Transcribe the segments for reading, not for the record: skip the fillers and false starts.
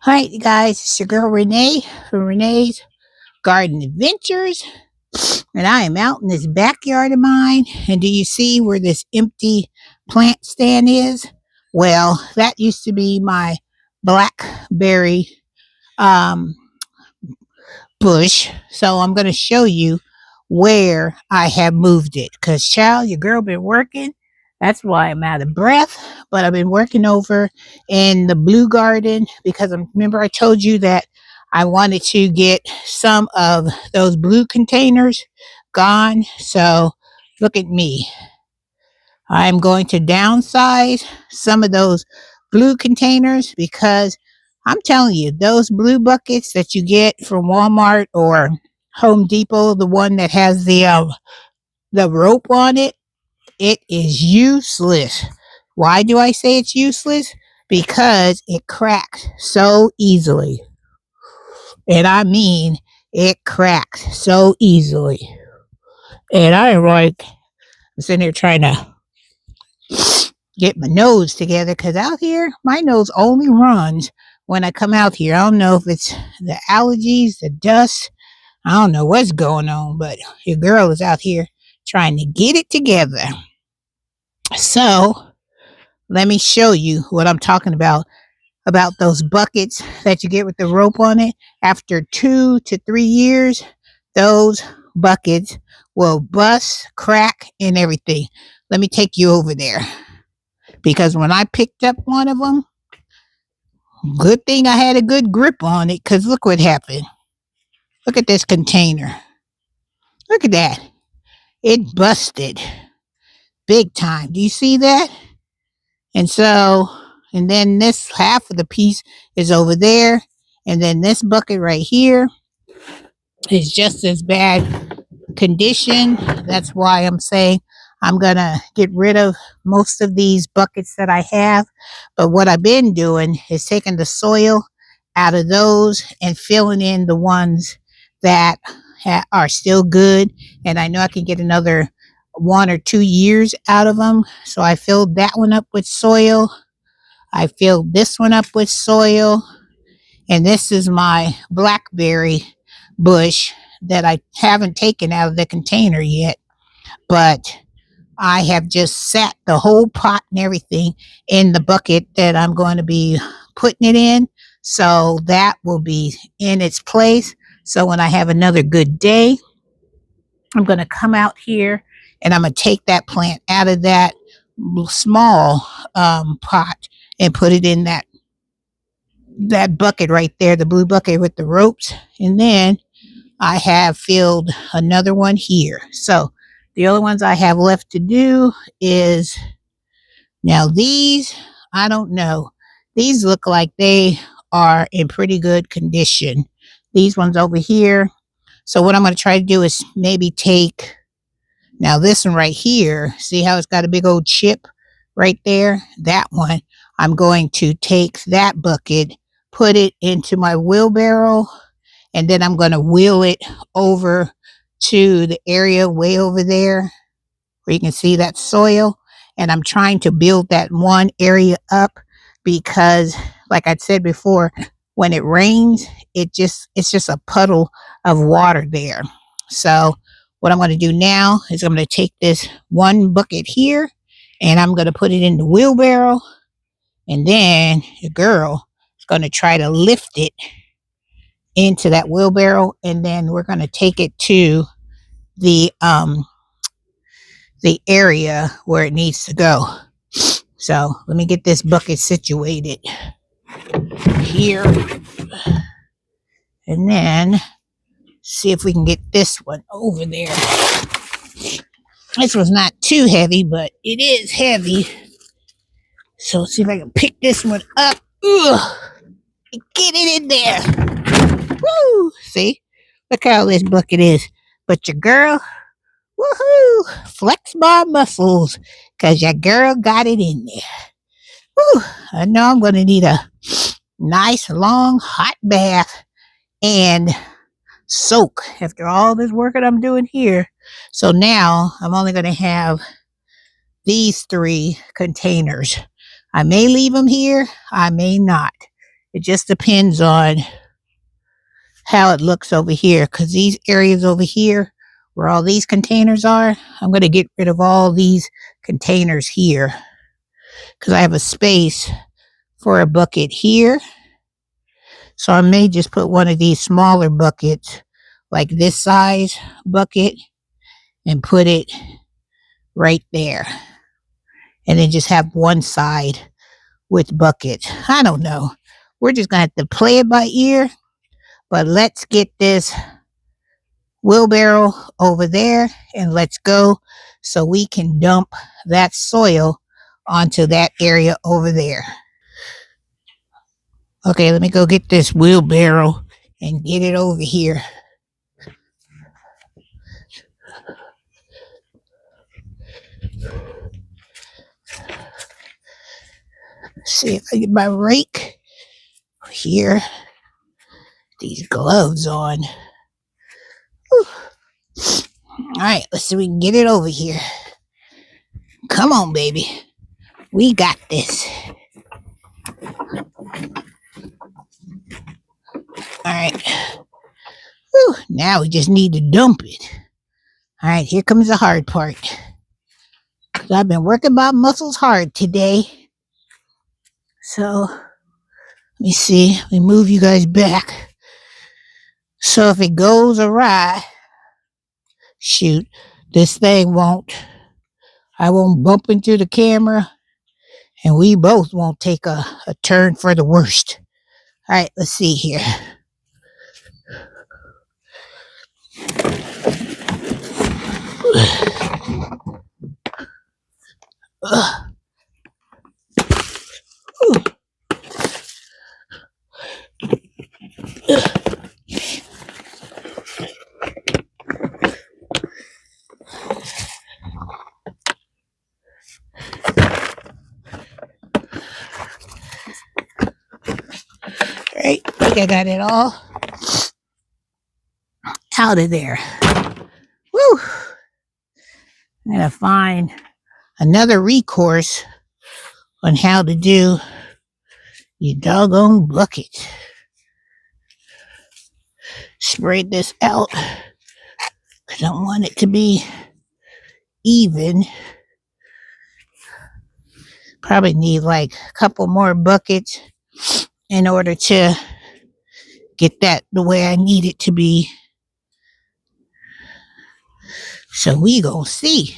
Hi, you guys. It's your girl Renee from Renee's Garden Adventures, and I am out in this backyard of mine. And do you see where this empty plant stand is? Well, that used to be my blackberry um, bush. So I'm going to show you where I have moved it. Because, child, your girl been working. That's why I'm out of breath. But I've been working over in the blue garden because remember I told you that I wanted to get some of those blue containers gone. So look at me. I'm going to downsize some of those blue containers because I'm telling you, those blue buckets that you get from Walmart or Home Depot, the one that has the rope on it, it is useless. Why do I say it's useless? Because it cracks so easily. And I mean, it cracks so easily. And I'm like, I'm sitting here trying to get my nose together because out here, my nose only runs when I come out here. I don't know if it's the allergies, the dust. I don't know what's going on, but your girl is out here trying to get it together. So let me show you what I'm talking about those buckets that you get with the rope on it. After 2 to 3 years, those buckets will bust, crack, and everything. Let me take you over there because when I picked up one of them, good thing I had a good grip on it because look what happened. Look at this container. Look at that. It busted big time. Do you see that? And so, and then this half of the piece is over there. And then this bucket right here is just as bad condition. That's why I'm saying I'm going to get rid of most of these buckets that I have. But what I've been doing is taking the soil out of those and filling in the ones that are still good. And I know I can get another 1 or 2 years out of them. So I filled that one up with soil. I filled this one up with soil. And this is my blackberry bush that I haven't taken out of the container yet. But I have just sat the whole pot and everything in the bucket that I'm going to be putting it in. So that will be in its place. So when I have another good day, I'm going to come out here and I'm going to take that plant out of that small pot and put it in that bucket right there, the blue bucket with the ropes. And then I have filled another one here. So the only ones I have left to do is now these, I don't know. These look like they are in pretty good condition. These ones over here. So what I'm going to try to do is maybe take now this one right here. See how it's got a big old chip right there? That one. I'm going to take that bucket, put it into my wheelbarrow, and then I'm going to wheel it over to the area way over there where you can see that soil. And I'm trying to build that one area up because, like I said before, when it rains, it's just a puddle of water there. So what I'm going to do now is I'm going to take this one bucket here and I'm going to put it in the wheelbarrow. And then the girl is going to try to lift it into that wheelbarrow, and then we're going to take it to the area where it needs to go. So let me get this bucket situated here, and then see if we can get this one over there. This one's not too heavy, but it is heavy. So let's see if I can pick this one up. Ugh, get it in there. Woo! See? Look how this bucket is. But your girl, woohoo! Flex my muscles, cause your girl got it in there. Woo! I know I'm gonna need a nice long hot bath and soak after all this work that I'm doing here. So now I'm only gonna have these 3 containers. I may leave them here, I may not. It just depends on how it looks over here, because these areas over here where all these containers are, I'm going to get rid of all these containers here because I have a space for a bucket here. So I may just put one of these smaller buckets, like this size bucket, and put it right there. And then just have one side with buckets. I don't know. We're just going to have to play it by ear. But let's get this wheelbarrow over there and let's go so we can dump that soil onto that area over there. Okay, let me go get this wheelbarrow and get it over here. See if I get my rake here. These gloves on. Whew. All right, let's see if we can get it over here. Come on, baby. We got this. All right. Whew. Now we just need to dump it. All right, here comes the hard part. I've been working my muscles hard today. So, let me see. Let me move you guys back. So if it goes awry, shoot, this thing won't. I won't bump into the camera, and we both won't take a turn for the worst. All right, let's see here. Right, I think I got it all out of there. Woo! I'm gonna find another recourse on how to do your doggone bucket. Spread this out because I don't want it to be even. Probably need like a couple more buckets in order to get that the way I need it to be. So we gonna see.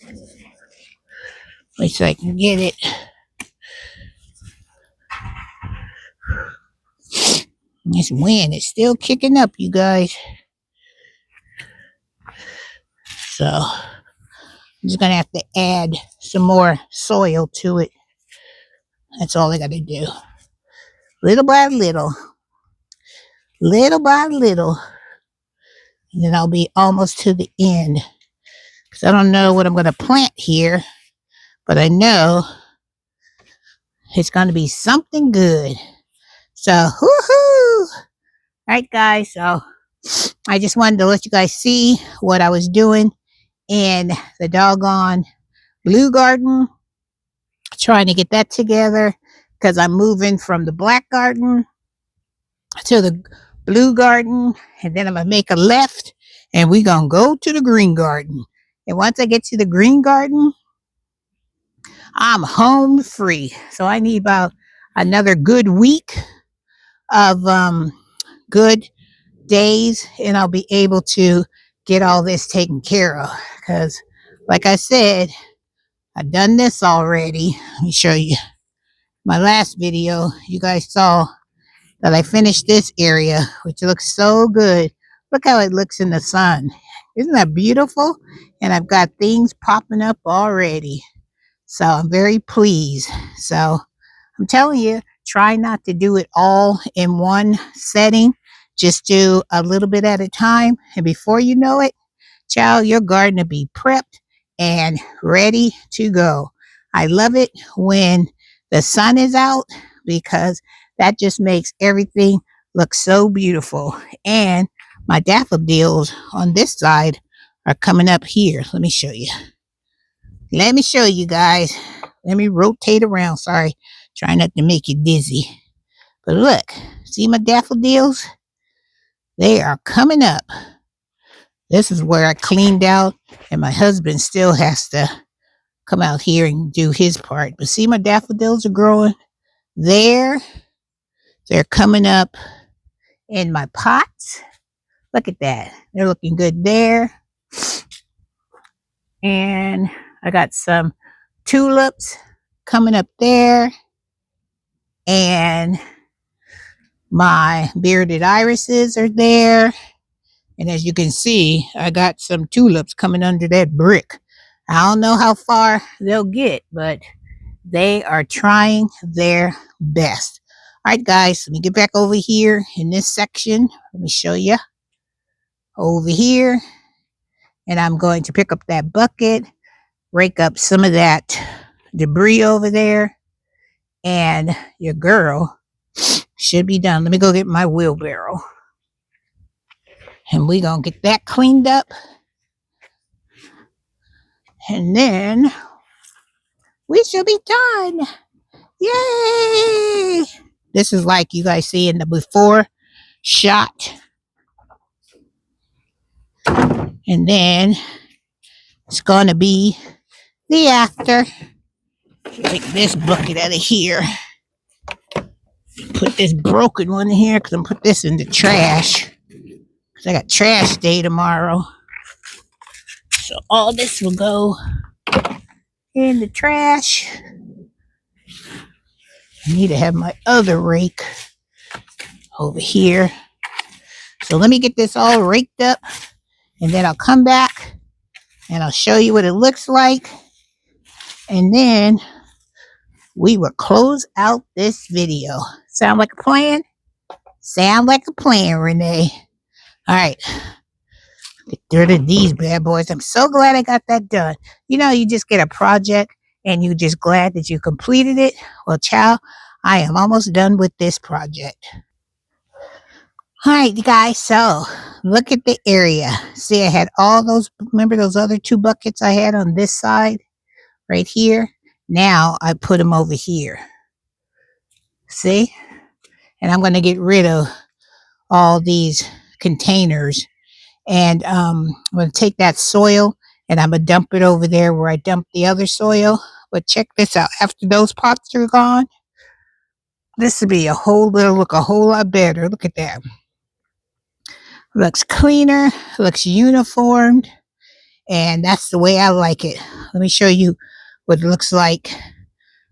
At least I can get it. This wind is still kicking up, you guys. So I'm just gonna have to add some more soil to it. That's all I gotta do. Little by little. Little by little. And then I'll be almost to the end. Because I don't know what I'm gonna plant here. But I know it's gonna be something good. So, woohoo! Alright guys, so I just wanted to let you guys see what I was doing in the doggone blue garden. Trying to get that together because I'm moving from the black garden to the blue garden, and then I'm gonna make a left and we're gonna go to the green garden. And once I get to the green garden, I'm home free. So I need about another good week of good days, and I'll be able to get all this taken care of. Because, like I said, I've done this already. Let me show you. My last video, you guys saw that I finished this area, which looks so good. Look how it looks in the sun. Isn't that beautiful? And I've got things popping up already. So I'm very pleased. So I'm telling you, try not to do it all in one setting. Just do a little bit at a time. And before you know it, child, your garden will be prepped and ready to go. I love it when the sun is out because that just makes everything look so beautiful. And my daffodils on this side are coming up here. Let me show you. Let me show you guys. Let me rotate around. Sorry, try not to make you dizzy. But look, see my daffodils? They are coming up. This is where I cleaned out, and my husband still has to come out here and do his part. But see, my daffodils are growing there. They're coming up in my pots. Look at that. They're looking good there. And I got some tulips coming up there. And my bearded irises are there. And as you can see, I got some tulips coming under that brick. I don't know how far they'll get, but they are trying their best. All right, guys, let me get back over here in this section. Let me show you over here. And I'm going to pick up that bucket, rake up some of that debris over there, and your girl should be done. Let me go get my wheelbarrow. And we're going to get that cleaned up. And then we should be done. Yay! This is like you guys see in the before shot. And then it's going to be the after. Take this bucket out of here. Put this broken one in here because I'm going to put this in the trash. Because I got trash day tomorrow. So all this will go in the trash. I need to have my other rake over here. So let me get this all raked up. And then I'll come back and I'll show you what it looks like. And then we will close out this video. Sound like a plan? Sound like a plan, Renee. All right. Get rid of these bad boys. I'm so glad I got that done. You know, you just get a project and you're just glad that you completed it. Well, child, I am almost done with this project. All right, you guys, so look at the area. See, I had all those, remember those other two buckets I had on this side, right here? Now I put them over here. See? And I'm going to get rid of all these containers. And I'm going to take that soil and I'm going to dump it over there where I dumped the other soil. But check this out. After those pots are gone, this will be a whole lot better. Look at that. Looks cleaner, looks uniformed, and that's the way I like it. Let me show you what it looks like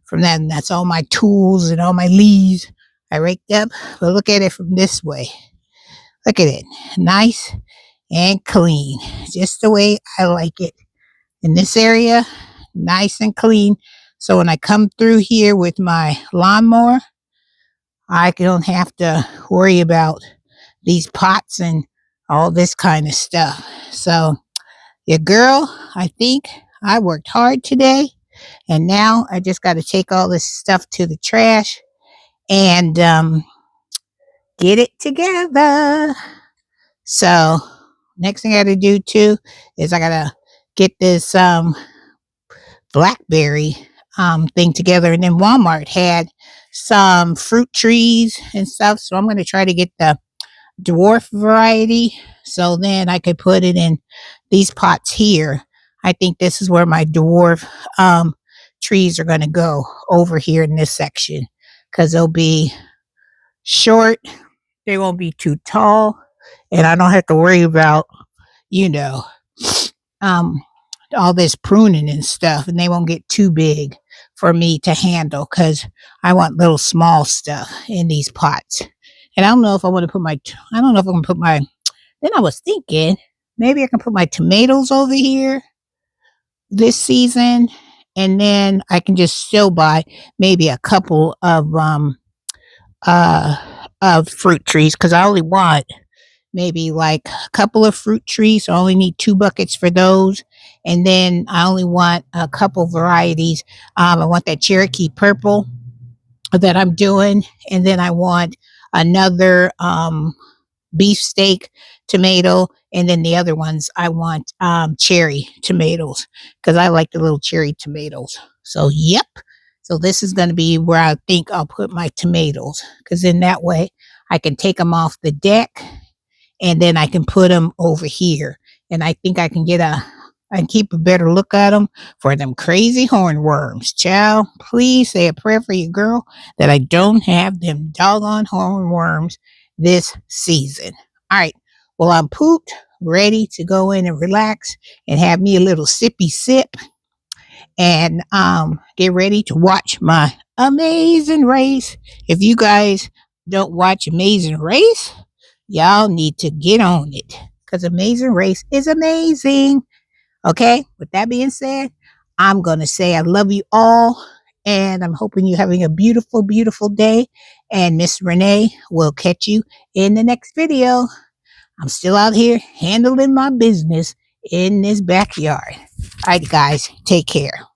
from that. And that's all my tools and all my leaves I raked up. But look at it from this way. Look at it. Nice and clean. Just the way I like it. In this area, nice and clean. So when I come through here with my lawnmower, I don't have to worry about these pots and all this kind of stuff. So, your girl, I think I worked hard today. And now I just got to take all this stuff to the trash and get it together. So, next thing I got to do too is I got to get this blackberry thing together. And then Walmart had some fruit trees and stuff. So, I'm going to try to get the dwarf variety, so then I could put it in these pots here. I think this is where my dwarf trees are going to go, over here in this section, because they'll be short, they won't be too tall, and I don't have to worry about, you know, all this pruning and stuff, and they won't get too big for me to handle, because I want little small stuff in these pots. And I don't know if I want to put then I was thinking, maybe I can put my tomatoes over here this season. And then I can just still buy maybe a couple of fruit trees. Because I only want maybe like a couple of fruit trees. So I only need 2 buckets for those. And then I only want a couple varieties. I want that Cherokee purple that I'm doing. And then I want another beefsteak tomato, and then the other ones I want cherry tomatoes because I like the little cherry tomatoes. So yep. So this is going to be where I think I'll put my tomatoes because in that way I can take them off the deck and then I can put them over here. And I think I can I can keep a better look at them for them crazy hornworms. Child, please say a prayer for your girl that I don't have them doggone hornworms this season. All right. Well, I'm pooped, ready to go in and relax and have me a little sippy sip and get ready to watch my Amazing Race. If you guys don't watch Amazing Race, y'all need to get on it because Amazing Race is amazing. Okay, with that being said, I'm going to say I love you all and I'm hoping you're having a beautiful, beautiful day. And Miss Renee will catch you in the next video. I'm still out here handling my business in this backyard. All right, guys, take care.